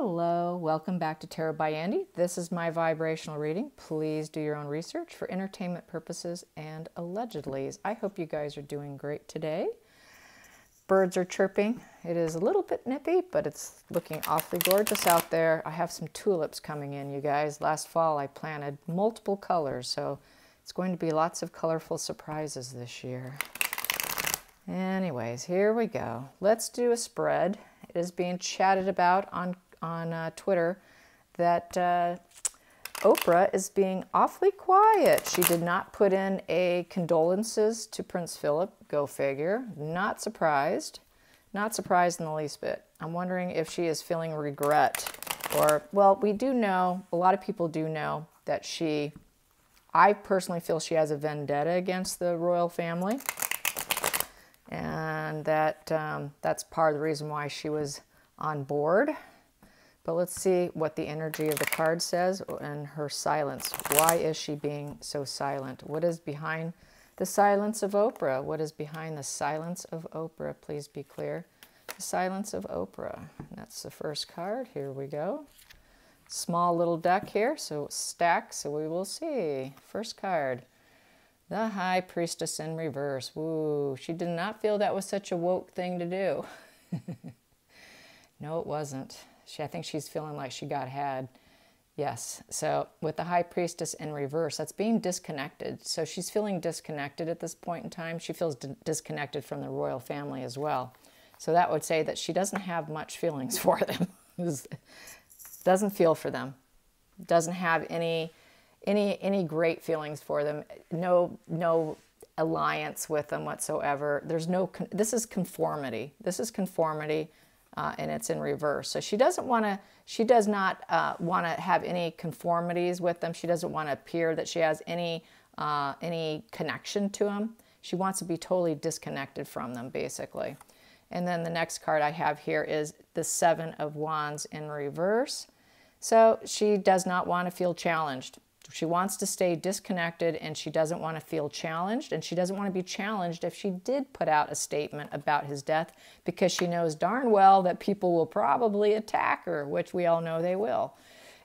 Hello, welcome back to Tarot by Andy. This is my vibrational reading. Please do your own research for entertainment purposes and allegedly. I hope you guys are doing great today. Birds are chirping. It is a little bit nippy, but it's looking awfully gorgeous out there. I have some tulips coming in, you guys. Last fall I planted multiple colors, so it's going to be lots of colorful surprises this year. Anyways, here we go. Let's do a spread. It is being chatted about on Twitter that Oprah is being awfully quiet. She did not put in a condolences to Prince Philip. Go figure. Not surprised. Not surprised in the least bit. I'm wondering if she is feeling regret. Or, well, we do know, a lot of people do know that I personally feel she has a vendetta against the royal family. And that that's part of the reason why she was on board. But let's see what the energy of the card says and her silence. Why is she being so silent? What is behind the silence of Oprah? What is behind the silence of Oprah? Please be clear. The silence of Oprah. That's the first card. Here we go. Small little deck here, so stack, so we will see. First card. The High Priestess in reverse. Woo, she did not feel that was such a woke thing to do. No, it wasn't. I think she's feeling like she got had. Yes, so with the High Priestess in reverse, that's being disconnected. So she's feeling disconnected at this point in time. She feels disconnected from the royal family as well. So that would say that she doesn't have much feelings for them. Doesn't feel for them. Doesn't have any great feelings for them. No alliance with them whatsoever. There's no, this is conformity. This is conformity, and it's in reverse. So she does not want to have any conformities with them. She doesn't want to appear that she has any connection to them. She wants to be totally disconnected from them, basically. And then the next card I have here is the Seven of Wands in reverse. So she does not want to feel challenged. She wants to stay disconnected, and she doesn't want to feel challenged, and she doesn't want to be challenged if she did put out a statement about his death, because she knows darn well that people will probably attack her, which we all know they will.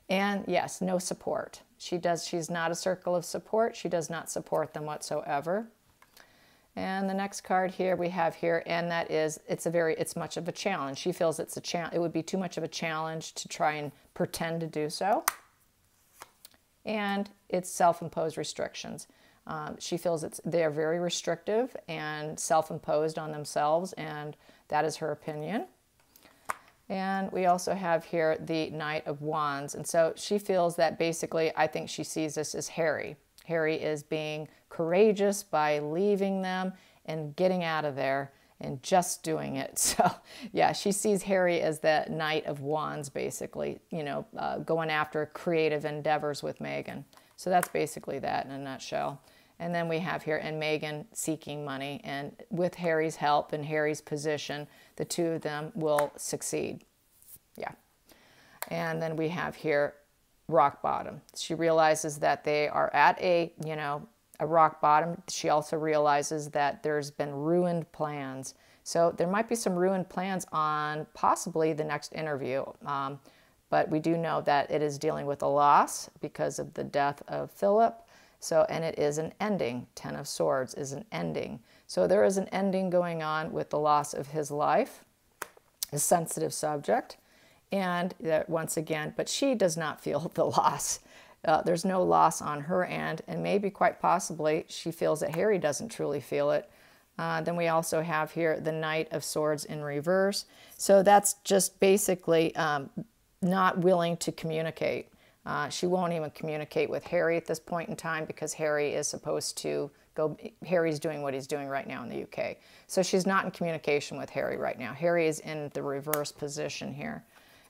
And yes, no support. She's not a circle of support. She does not support them whatsoever. And the next card here we have here, and that is, it's much of a challenge. She feels it would be too much of a challenge to try and pretend to do so. And it's self-imposed restrictions. She feels they're very restrictive and self-imposed on themselves, and that is her opinion. And we also have here the Knight of Wands. And so she feels that basically, I think she sees this as Harry. Harry is being courageous by leaving them and getting out of there and just doing it. So yeah, she sees Harry as the Knight of Wands, basically, going after creative endeavors with Meghan. So that's basically that in a nutshell. And then we have here, and Meghan seeking money, and with Harry's help and Harry's position, the two of them will succeed. Yeah. And then we have here rock bottom. She realizes that they are at a rock bottom. She also realizes that there's been ruined plans. So there might be some ruined plans on possibly the next interview. But we do know that it is dealing with a loss because of the death of Philip. So, and it is an ending. Ten of Swords is an ending. So there is an ending going on with the loss of his life, a sensitive subject. And that once again, but she does not feel the loss. There's no loss on her end, and maybe quite possibly she feels that Harry doesn't truly feel it. Then we also have here the Knight of Swords in reverse. So that's just basically not willing to communicate. She won't even communicate with Harry at this point in time, because Harry is supposed to go. Harry's doing what he's doing right now in the UK. So she's not in communication with Harry right now. Harry is in the reverse position here.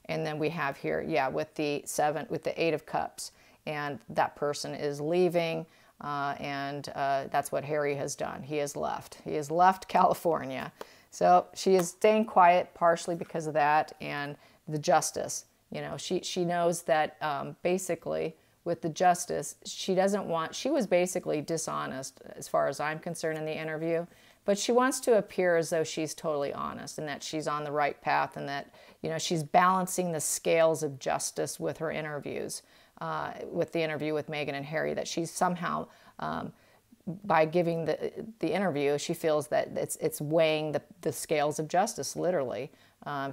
And then we have here, yeah, with the Eight of Cups. And that person is leaving, and that's what Harry has done. He has left. He has left California. So she is staying quiet partially because of that, and the justice. She knows that basically with the justice, she was basically dishonest as far as I'm concerned in the interview, but she wants to appear as though she's totally honest and that she's on the right path, and that, you know, she's balancing the scales of justice with her interviews, with the interview with Meghan and Harry, that she's somehow, by giving the interview, she feels that it's weighing the scales of justice, literally.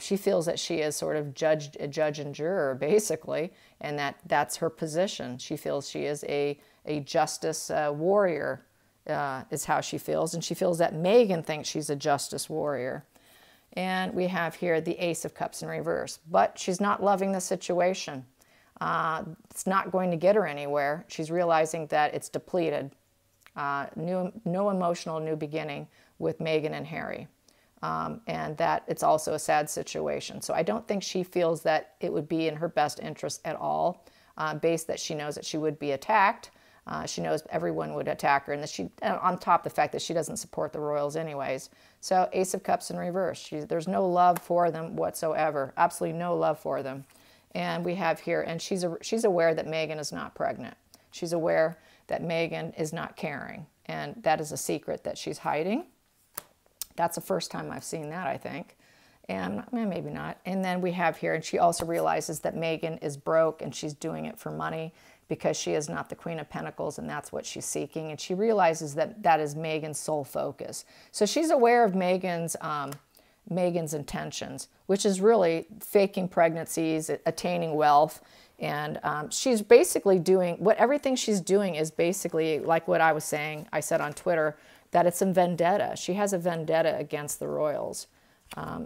She feels that she is sort of a judge and juror, basically, and that's her position. She feels she is a justice warrior, is how she feels, and she feels that Meghan thinks she's a justice warrior. And we have here the Ace of Cups in reverse, but she's not loving the situation. It's not going to get her anywhere. She's realizing that it's depleted. No emotional new beginning with Meghan and Harry. And that it's also a sad situation. So I don't think she feels that it would be in her best interest at all, based that she knows that she would be attacked. She knows everyone would attack her, and that she, on top of the fact that she doesn't support the royals anyways. So Ace of Cups in reverse. There's no love for them whatsoever. Absolutely no love for them. And we have here, and she's aware that Meghan is not pregnant. She's aware that Meghan is not caring, and that is a secret that she's hiding. That's the first time I've seen that, I think. And maybe not. And then we have here, and she also realizes that Meghan is broke and she's doing it for money because she is not the Queen of Pentacles, and that's what she's seeking. And she realizes that that is Meghan's sole focus. So she's aware of Meghan's intentions, which is really faking pregnancies, attaining wealth. And she's basically doing, everything she's doing is basically like what I said on Twitter, that it's a vendetta. She has a vendetta against the royals.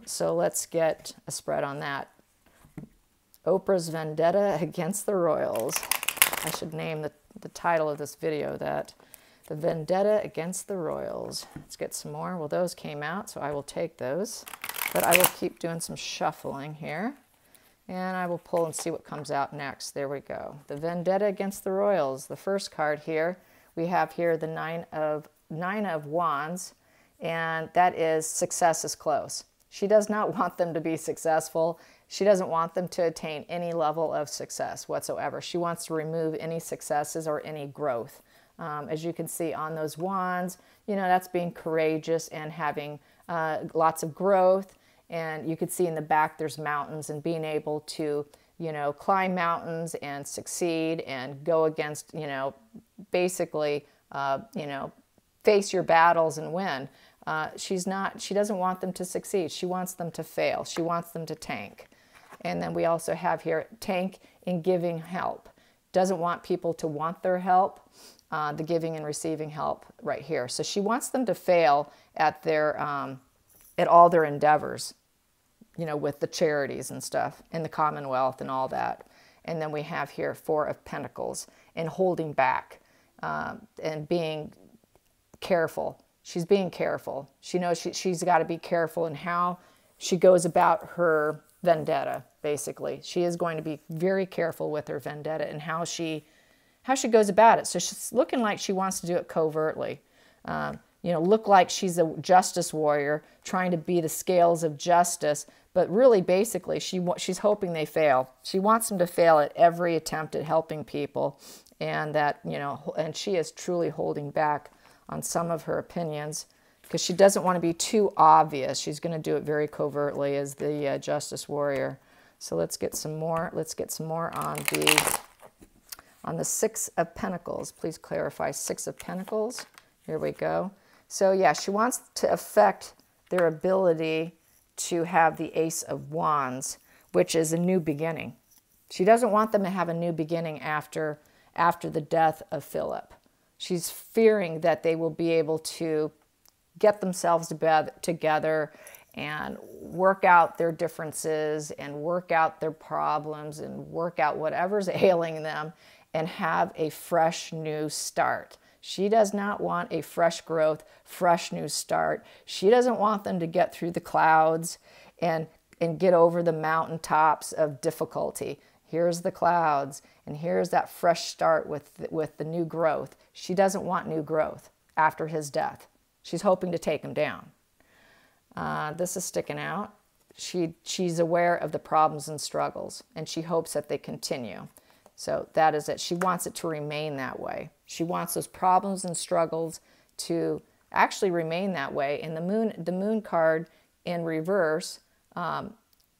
So let's get a spread on that. Oprah's vendetta against the royals. I should name the title of this video that. The vendetta against the royals. Let's get some more. Well, those came out, so I will take those. But I will keep doing some shuffling here. And I will pull and see what comes out next. There we go. The vendetta against the royals. The first card here, we have here the Nine of Wands, and that is success is close. She does not want them to be successful. She doesn't want them to attain any level of success whatsoever. She wants to remove any successes or any growth. As you can see on those wands, you know, that's being courageous and having lots of growth. And you can see in the back there's mountains, and being able to, you know, climb mountains and succeed and go against, you know, basically, you know, face your battles and win. She doesn't want them to succeed. She wants them to fail. She wants them to tank. And then we also have here, tank in giving help. Doesn't want people to want their help, the giving and receiving help right here. So she wants them to fail at all their endeavors, you know, with the charities and stuff, and the Commonwealth and all that. And then we have here Four of Pentacles, and holding back, and being careful. She's being careful. She knows she's got to be careful in how she goes about her vendetta, basically. She is going to be very careful with her vendetta and how she goes about it. So she's looking like she wants to do it covertly. You know, look like she's a justice warrior trying to be the scales of justice, but really, basically, she's hoping they fail. She wants them to fail at every attempt at helping people, and that, you know, and she is truly holding back on some of her opinions because she doesn't want to be too obvious. She's going to do it very covertly as the justice warrior. So let's get some more. Let's get some more on the Six of Pentacles. Please clarify Six of Pentacles. Here we go. So yeah, she wants to affect their ability to have the Ace of Wands, which is a new beginning. She doesn't want them to have a new beginning after the death of Philip. She's fearing that they will be able to get themselves together and work out their differences and work out their problems and work out whatever's ailing them and have a fresh new start. She does not want a fresh growth, fresh new start. She doesn't want them to get through the clouds and get over the mountaintops of difficulty. Here's the clouds, and here's that fresh start with the new growth. She doesn't want new growth after his death. She's hoping to take him down. This is sticking out. She's aware of the problems and struggles, and she hopes that they continue. So that is it. She wants it to remain that way. She wants those problems and struggles to actually remain that way. And the moon card in reverse,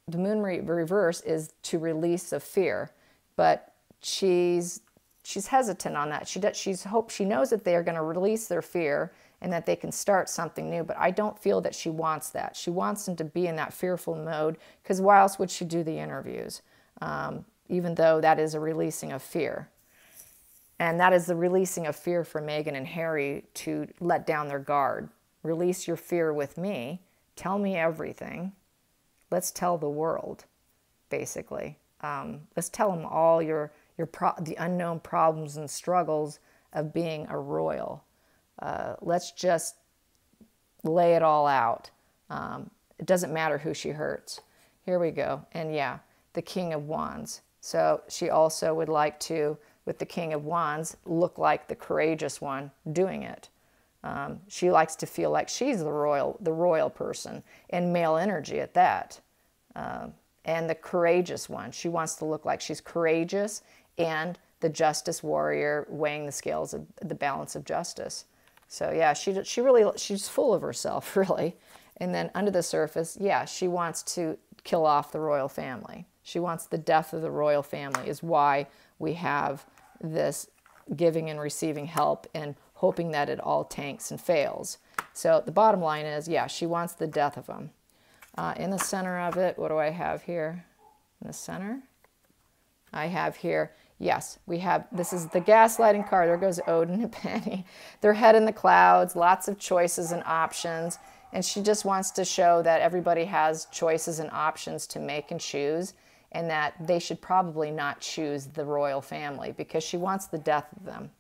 reverse is to release of fear, but she's hesitant on that. She knows that they are going to release their fear and that they can start something new, but I don't feel that she wants that. She wants them to be in that fearful mode, because why else would she do the interviews? Even though that is a releasing of fear. And that is the releasing of fear for Meghan and Harry, to let down their guard. Release your fear with me. Tell me everything. Let's tell the world, basically. Let's tell them all the unknown problems and struggles of being a royal. Let's just lay it all out. It doesn't matter who she hurts. Here we go. And yeah, the King of Wands. So she also would like to, with the King of Wands, look like the courageous one doing it. She likes to feel like she's the royal person, and male energy at that. And the courageous one. She wants to look like she's courageous and the warrior, weighing the scales of the balance of justice. So yeah, she's full of herself, really. And then under the surface, yeah, she wants to kill off the royal family. She wants the death of the royal family, is why we have this giving and receiving help and hoping that it all tanks and fails. So the bottom line is, yeah, she wants the death of them. In the center of it, what do I have here? In the center, I have here, yes, this is the gaslighting card. There goes Odin and Penny. Their head in the clouds, lots of choices and options. And she just wants to show that everybody has choices and options to make and choose, and that they should probably not choose the royal family, because she wants the death of them.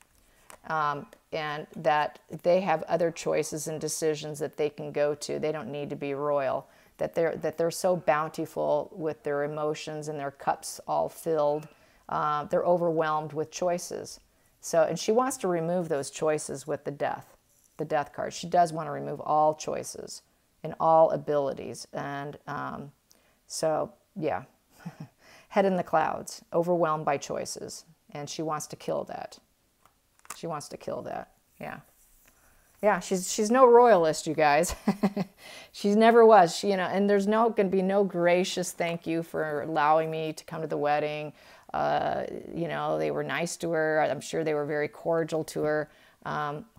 And that they have other choices and decisions that they can go to. They don't need to be royal. That they're so bountiful with their emotions and their cups all filled. They're overwhelmed with choices. So, and she wants to remove those choices with the death card. She does want to remove all choices and all abilities. And so, yeah, head in the clouds, overwhelmed by choices. And she wants to kill that. She wants to kill that, yeah. Yeah, she's no royalist, you guys. She never was. And there's going to be no gracious thank you for allowing me to come to the wedding. They were nice to her. I'm sure they were very cordial to her.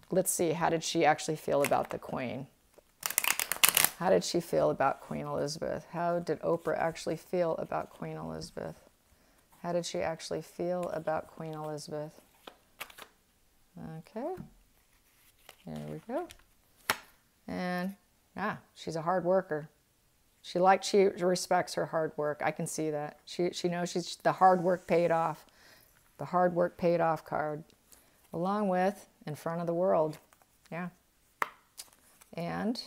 Let's see, how did she actually feel about the Queen? How did she feel about Queen Elizabeth? How did Oprah actually feel about Queen Elizabeth? How did she actually feel about Queen Elizabeth? Okay. There we go. And she's a hard worker. She respects her hard work. I can see that. She knows the hard work paid off. The hard work paid off card. Along with in front of the world. Yeah. And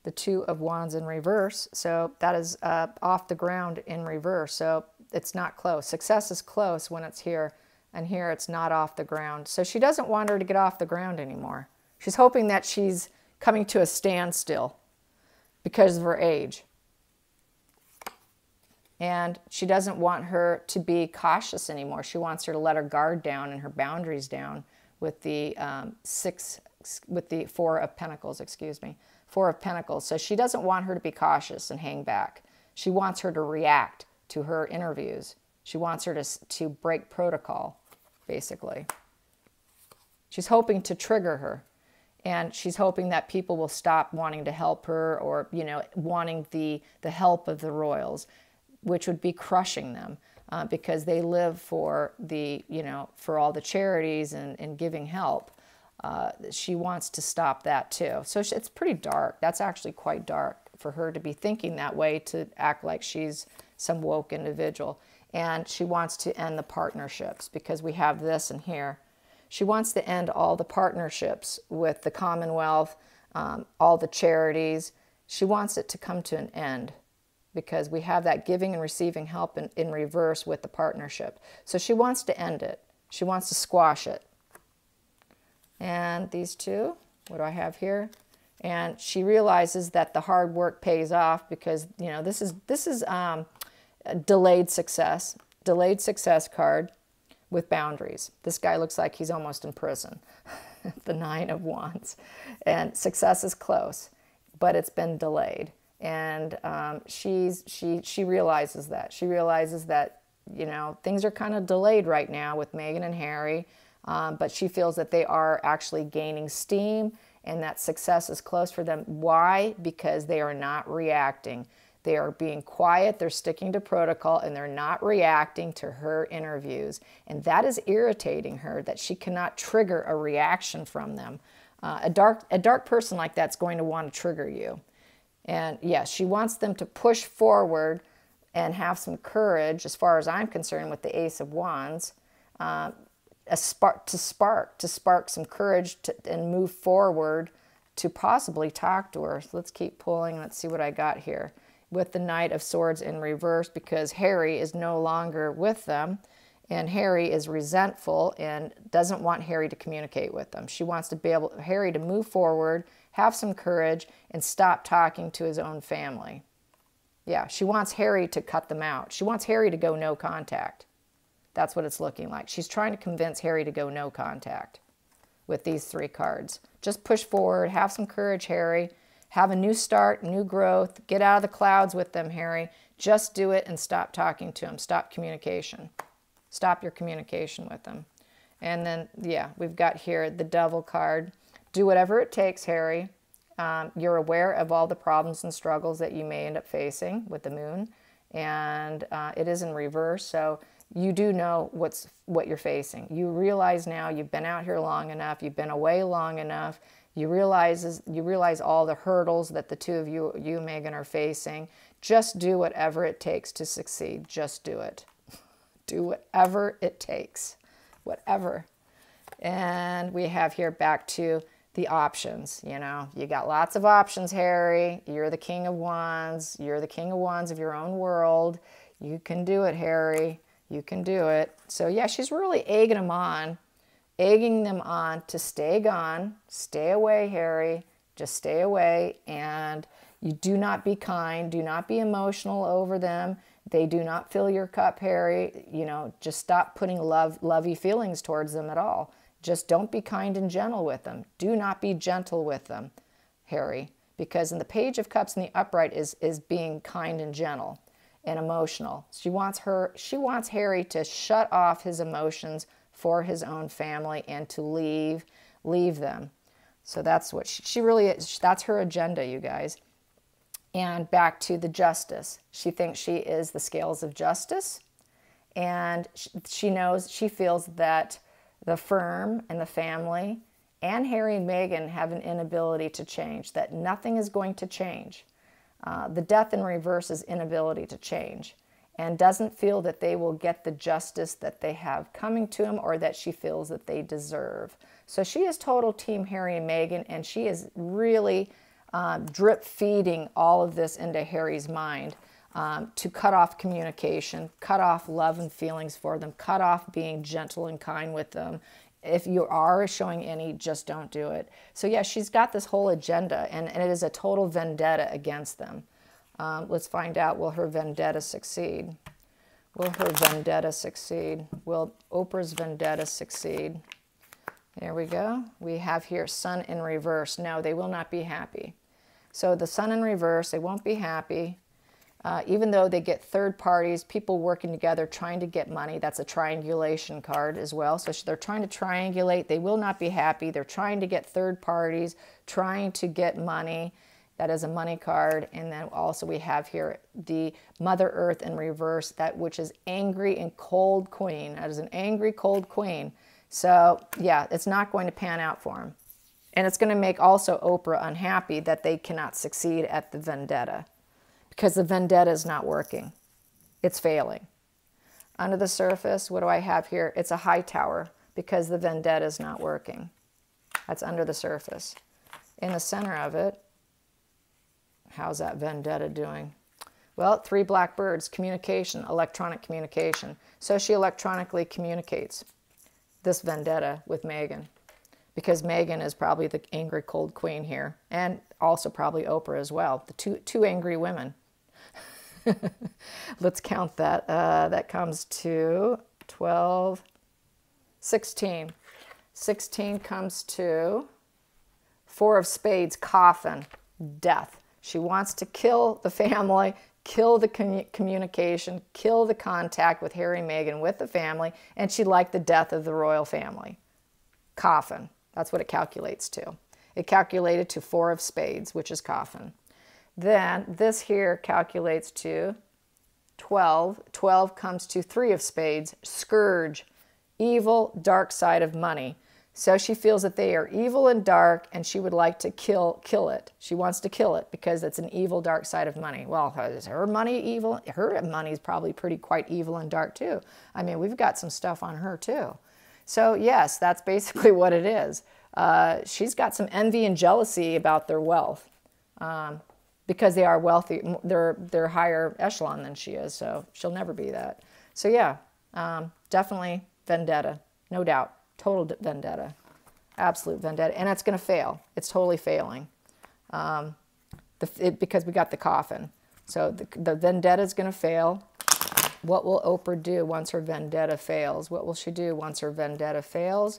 the Two of Wands in reverse. So that is off the ground in reverse. So it's not close. Success is close when it's here. And here it's not off the ground. So she doesn't want her to get off the ground anymore. She's hoping that she's coming to a standstill because of her age. And she doesn't want her to be cautious anymore. She wants her to let her guard down and her boundaries down with the Four of Pentacles, Four of Pentacles. So she doesn't want her to be cautious and hang back. She wants her to react to her interviews. She wants her to break protocol, basically. She's hoping to trigger her. And she's hoping that people will stop wanting to help her, or, wanting the help of the royals, which would be crushing them because they live for for all the charities and giving help. She wants to stop that too. So it's pretty dark. That's actually quite dark for her to be thinking that way, to act like she's some woke individual. And she wants to end the partnerships, because we have this in here. She wants to end all the partnerships with the Commonwealth, all the charities. She wants it to come to an end, because we have that giving and receiving help in reverse with the partnership. So she wants to end it. She wants to squash it. And these two, what do I have here? And she realizes that the hard work pays off, because this is delayed success card with boundaries. This guy looks like he's almost in prison. the Nine of Wands. And success is close, but it's been delayed. And she realizes that. She realizes that, you know, things are kind of delayed right now with Meghan and Harry, but she feels that they are actually gaining steam and that success is close for them. Why? Because they are not reacting. They are being quiet, they're sticking to protocol, and they're not reacting to her interviews. And that is irritating her, that she cannot trigger a reaction from them. A dark person like that's going to want to trigger you. And yes, she wants them to push forward and have some courage, as far as I'm concerned, with the Ace of Wands, to spark some courage and move forward to possibly talk to her. So let's keep pulling. Let's see what I got here. With the Knight of Swords in reverse, because Harry is no longer with them, and Harry is resentful and doesn't want Harry to communicate with them. She wants to be able Harry to move forward, have some courage, and stop talking to his own family. Yeah, she wants Harry to cut them out. She wants Harry to go no contact. That's what it's looking like. She's trying to convince Harry to go no contact with these three cards. Just push forward, have some courage, Harry. Have a new start, new growth. Get out of the clouds with them, Harry. Just do it and stop talking to him. Stop communication. Stop your communication with them. And then, yeah, we've got here the Devil card. Do whatever it takes, Harry. You're aware of all the problems and struggles that you may end up facing with the Moon. And it is in reverse, so you do know what you're facing. You realize now you've been out here long enough. You've been away long enough. You realize all the hurdles that the two of you and Meghan are facing. Just do whatever it takes to succeed. Just do it. Do whatever it takes. Whatever. And we have here back to the options. You know, you got lots of options, Harry. You're the King of Wands. You're the King of Wands of your own world. You can do it, Harry. You can do it. So yeah, she's really egging them on to stay gone, stay away, Harry, just stay away, and you do not be kind, do not be emotional over them. They do not fill your cup, Harry. You know, just stop putting lovey feelings towards them at all. Just don't be kind and gentle with them. Do not be gentle with them, Harry, because in the Page of Cups in the upright is being kind and gentle and emotional. She wants Harry to shut off his emotions for his own family and to leave them. So that's what she really is. That's her agenda, you guys. And back to the Justice. She thinks she is the scales of justice, and she feels that the firm and the family and Harry and Meghan have an inability to change, that nothing is going to change. The Death in reverse is inability to change, and doesn't feel that they will get the justice that they have coming to them or that she feels that they deserve. So she is total team Harry and Meghan, and she is really drip feeding all of this into Harry's mind to cut off communication, cut off love and feelings for them, cut off being gentle and kind with them. If you are showing any, just don't do it. So yeah, she's got this whole agenda, and it is a total vendetta against them. Let's find out, will her vendetta succeed? Will her vendetta succeed? Will Oprah's vendetta succeed? There we go. We have here Sun in reverse. No, they will not be happy. So the Sun in reverse, they won't be happy. Even though they get third parties, people working together, trying to get money. That's a triangulation card as well. So they're trying to triangulate. They will not be happy. They're trying to get third parties, trying to get money. That is a money card. And then also we have here the Mother Earth in reverse, that which is angry and cold queen. That is an angry, cold queen. So yeah, it's not going to pan out for them. And it's going to make also Oprah unhappy that they cannot succeed at the vendetta, because the vendetta is not working. It's failing. Under the surface, what do I have here? It's a high tower, because the vendetta is not working. That's under the surface. In the center of it, how's that vendetta doing? Well, 3 black birds, communication, electronic communication. So she electronically communicates this vendetta with Meghan, because Meghan is probably the angry cold queen here, and also probably Oprah as well. The two angry women. Let's count that. That comes to 12, 16. 16 comes to 4 of spades, coffin, death. She wants to kill the family, kill the communication, kill the contact with Harry and Meghan, with the family, and she'd like the death of the royal family. Coffin, that's what it calculates to. It calculated to 4 of spades, which is coffin. Then this here calculates to 12. 12 comes to 3 of spades, scourge, evil, dark side of money. So she feels that they are evil and dark, and she would like to kill it. She wants to kill it because it's an evil, dark side of money. Well, is her money evil? Her money is probably quite evil and dark too. I mean, we've got some stuff on her too. So yes, that's basically what it is. She's got some envy and jealousy about their wealth. Because they are wealthy, they're higher echelon than she is, so she'll never be that. So yeah, definitely vendetta, no doubt, total vendetta, absolute vendetta, and it's going to fail. It's totally failing, because we got the coffin. So the vendetta is going to fail. What will Oprah do once her vendetta fails? What will she do once her vendetta fails?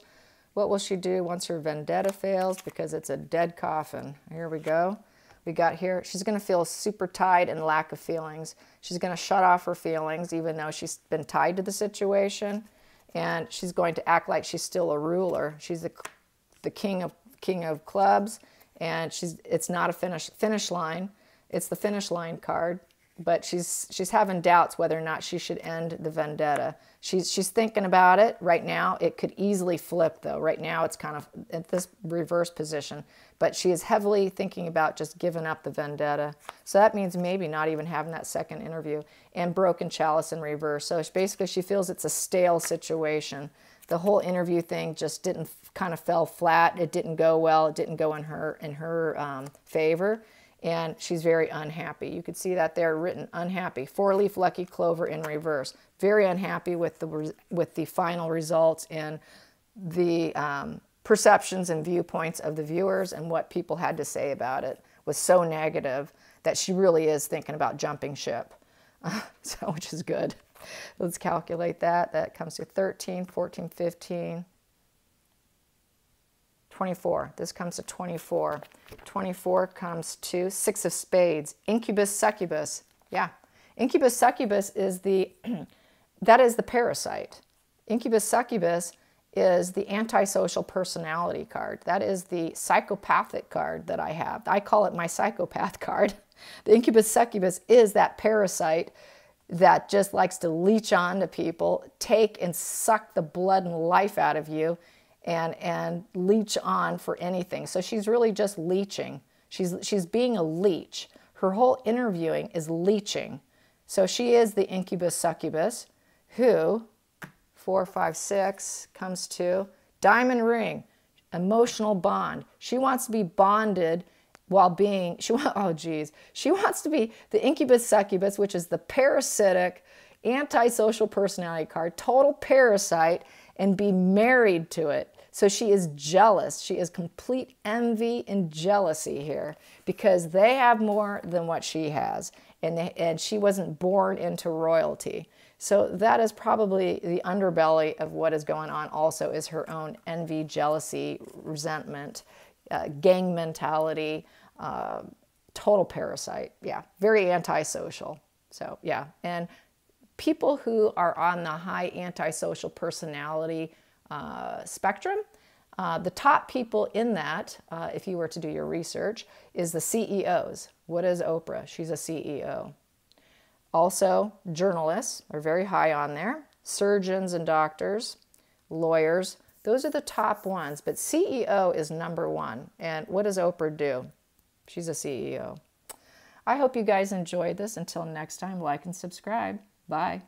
What will she do once her vendetta fails? Because it's a dead coffin. Here we go. We got here, she's going to feel super tied and lack of feelings. She's going to shut off her feelings, even though she's been tied to the situation. And she's going to act like she's still a ruler. She's the king of clubs, and it's not a finish line. It's the finish line card. But she's having doubts whether or not she should end the vendetta. She's thinking about it right now. It could easily flip, though. Right now, it's kind of at this reverse position. But she is heavily thinking about just giving up the vendetta. So that means maybe not even having that second interview. And broken chalice in reverse. So basically, she feels it's a stale situation. The whole interview thing just kind of fell flat. It didn't go well. It didn't go in her favor. And she's very unhappy. You could see that there written, unhappy. 4-leaf lucky clover in reverse. Very unhappy with the final results and the perceptions and viewpoints of the viewers, and what people had to say about it was so negative that she really is thinking about jumping ship, which is good. Let's calculate that. That comes to 13, 14, 15, 24. This comes to 24. 24 comes to 6 of spades. Incubus, succubus. Yeah. Incubus, succubus is that is the parasite. Incubus, succubus is the antisocial personality card. That is the psychopathic card that I have. I call it my psychopath card. The incubus, succubus is that parasite that just likes to leech on to people, take and suck the blood and life out of you, and leech on for anything. So she's really just leeching. She's being a leech. Her whole interviewing is leeching. So she is the incubus succubus who, 4, 5, 6 comes to diamond ring, emotional bond. She wants to be bonded while being, she wants to be the incubus succubus, which is the parasitic, antisocial personality card, total parasite, and be married to it. So she is jealous. She is complete envy and jealousy here because they have more than what she has, and she wasn't born into royalty. So that is probably the underbelly of what is going on also, is her own envy, jealousy, resentment, gang mentality, total parasite. Yeah, very antisocial. So yeah, and people who are on the high antisocial personality spectrum, the top people in that, if you were to do your research, is the CEOs. What is Oprah? She's a CEO. Also, journalists are very high on there. Surgeons and doctors, lawyers, those are the top ones. But CEO is number 1. And what does Oprah do? She's a CEO. I hope you guys enjoyed this. Until next time, like and subscribe. Bye.